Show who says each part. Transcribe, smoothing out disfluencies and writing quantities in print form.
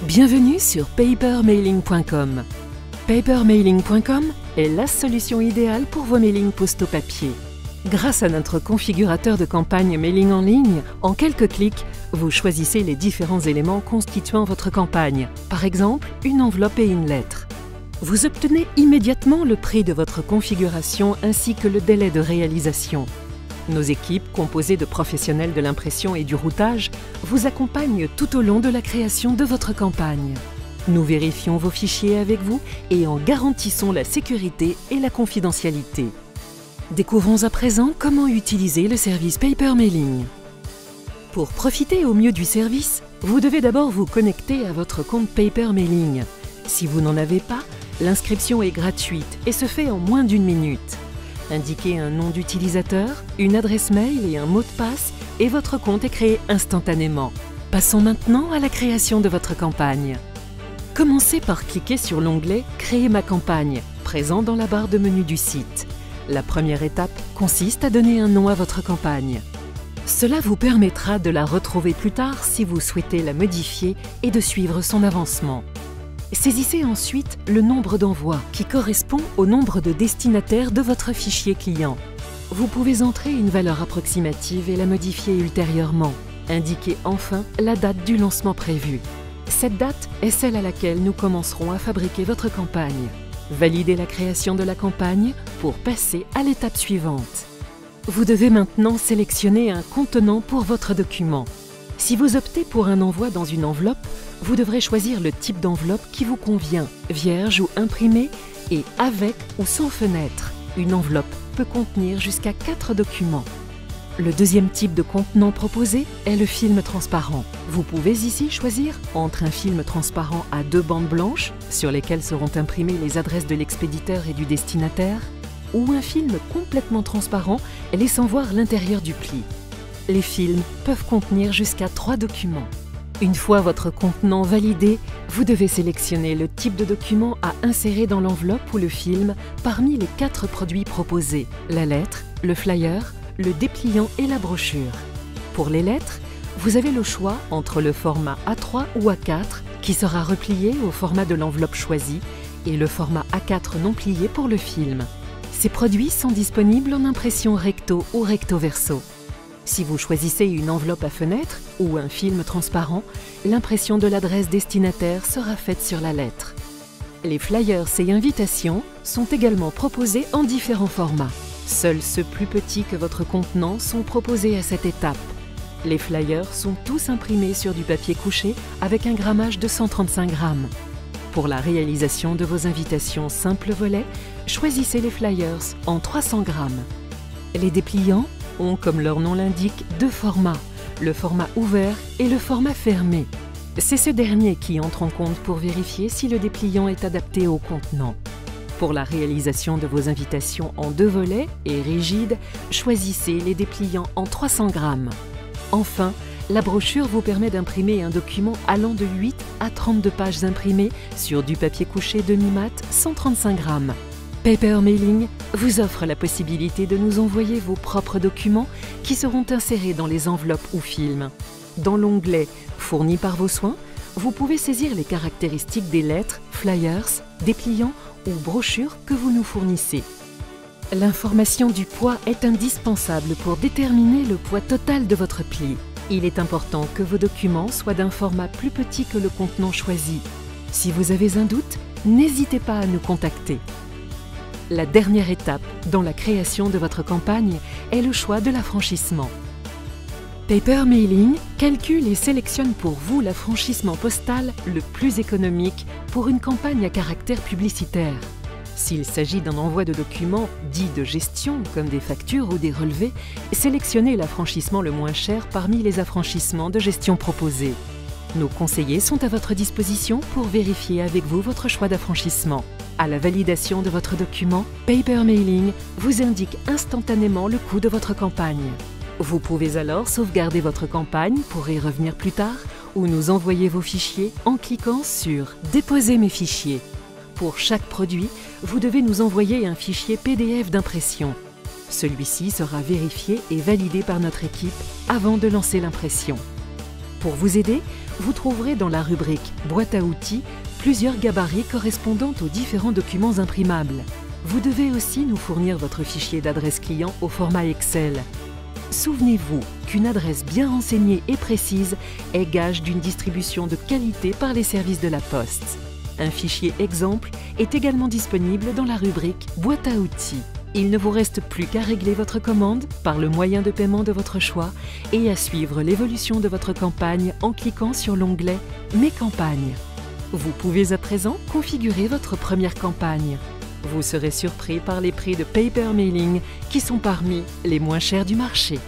Speaker 1: Bienvenue sur papermailing.com. Papermailing.com est la solution idéale pour vos mailings postaux papier. Grâce à notre configurateur de campagne mailing en ligne, en quelques clics, vous choisissez les différents éléments constituant votre campagne, par exemple une enveloppe et une lettre. Vous obtenez immédiatement le prix de votre configuration ainsi que le délai de réalisation. Nos équipes, composées de professionnels de l'impression et du routage, vous accompagnent tout au long de la création de votre campagne. Nous vérifions vos fichiers avec vous et en garantissons la sécurité et la confidentialité. Découvrons à présent comment utiliser le service Paper Mailing. Pour profiter au mieux du service, vous devez d'abord vous connecter à votre compte Paper Mailing. Si vous n'en avez pas, l'inscription est gratuite et se fait en moins d'1 minute. Indiquez un nom d'utilisateur, une adresse mail et un mot de passe et votre compte est créé instantanément. Passons maintenant à la création de votre campagne. Commencez par cliquer sur l'onglet « Créer ma campagne » présent dans la barre de menu du site. La première étape consiste à donner un nom à votre campagne. Cela vous permettra de la retrouver plus tard si vous souhaitez la modifier et de suivre son avancement. Saisissez ensuite le nombre d'envois qui correspond au nombre de destinataires de votre fichier client. Vous pouvez entrer une valeur approximative et la modifier ultérieurement. Indiquez enfin la date du lancement prévu. Cette date est celle à laquelle nous commencerons à fabriquer votre campagne. Validez la création de la campagne pour passer à l'étape suivante. Vous devez maintenant sélectionner un contenant pour votre document. Si vous optez pour un envoi dans une enveloppe, vous devrez choisir le type d'enveloppe qui vous convient, vierge ou imprimée, et avec ou sans fenêtre. Une enveloppe peut contenir jusqu'à 4 documents. Le deuxième type de contenant proposé est le film transparent. Vous pouvez ici choisir entre un film transparent à 2 bandes blanches, sur lesquelles seront imprimées les adresses de l'expéditeur et du destinataire, ou un film complètement transparent, laissant voir l'intérieur du pli. Les films peuvent contenir jusqu'à 3 documents. Une fois votre contenant validé, vous devez sélectionner le type de document à insérer dans l'enveloppe ou le film parmi les 4 produits proposés, la lettre, le flyer, le dépliant et la brochure. Pour les lettres, vous avez le choix entre le format A3 ou A4 qui sera replié au format de l'enveloppe choisie et le format A4 non plié pour le film. Ces produits sont disponibles en impression recto ou recto verso. Si vous choisissez une enveloppe à fenêtre ou un film transparent, l'impression de l'adresse destinataire sera faite sur la lettre. Les flyers et invitations sont également proposés en différents formats. Seuls ceux plus petits que votre contenant sont proposés à cette étape. Les flyers sont tous imprimés sur du papier couché avec un grammage de 135 grammes. Pour la réalisation de vos invitations simple volet, choisissez les flyers en 300 grammes. Les dépliants ont, comme leur nom l'indique, 2 formats, le format ouvert et le format fermé. C'est ce dernier qui entre en compte pour vérifier si le dépliant est adapté au contenant. Pour la réalisation de vos invitations en 2 volets et rigides, choisissez les dépliants en 300 grammes. Enfin, la brochure vous permet d'imprimer un document allant de 8 à 32 pages imprimées sur du papier couché demi-mat 135 grammes. Paper Mailing vous offre la possibilité de nous envoyer vos propres documents qui seront insérés dans les enveloppes ou films. Dans l'onglet « Fournis par vos soins », vous pouvez saisir les caractéristiques des lettres, flyers, dépliants ou brochures que vous nous fournissez. L'information du poids est indispensable pour déterminer le poids total de votre pli. Il est important que vos documents soient d'un format plus petit que le contenant choisi. Si vous avez un doute, n'hésitez pas à nous contacter. La dernière étape dans la création de votre campagne est le choix de l'affranchissement. Paper Mailing calcule et sélectionne pour vous l'affranchissement postal le plus économique pour une campagne à caractère publicitaire. S'il s'agit d'un envoi de documents dits de gestion, comme des factures ou des relevés, sélectionnez l'affranchissement le moins cher parmi les affranchissements de gestion proposés. Nos conseillers sont à votre disposition pour vérifier avec vous votre choix d'affranchissement. À la validation de votre document, Paper Mailing vous indique instantanément le coût de votre campagne. Vous pouvez alors sauvegarder votre campagne pour y revenir plus tard ou nous envoyer vos fichiers en cliquant sur « Déposer mes fichiers ». Pour chaque produit, vous devez nous envoyer un fichier PDF d'impression. Celui-ci sera vérifié et validé par notre équipe avant de lancer l'impression. Pour vous aider, vous trouverez dans la rubrique « Boîte à outils » plusieurs gabarits correspondant aux différents documents imprimables. Vous devez aussi nous fournir votre fichier d'adresse client au format Excel. Souvenez-vous qu'une adresse bien renseignée et précise est gage d'une distribution de qualité par les services de la Poste. Un fichier exemple est également disponible dans la rubrique « Boîte à outils ». Il ne vous reste plus qu'à régler votre commande par le moyen de paiement de votre choix et à suivre l'évolution de votre campagne en cliquant sur l'onglet « Mes campagnes ». Vous pouvez à présent configurer votre première campagne. Vous serez surpris par les prix de Paper Mailing qui sont parmi les moins chers du marché.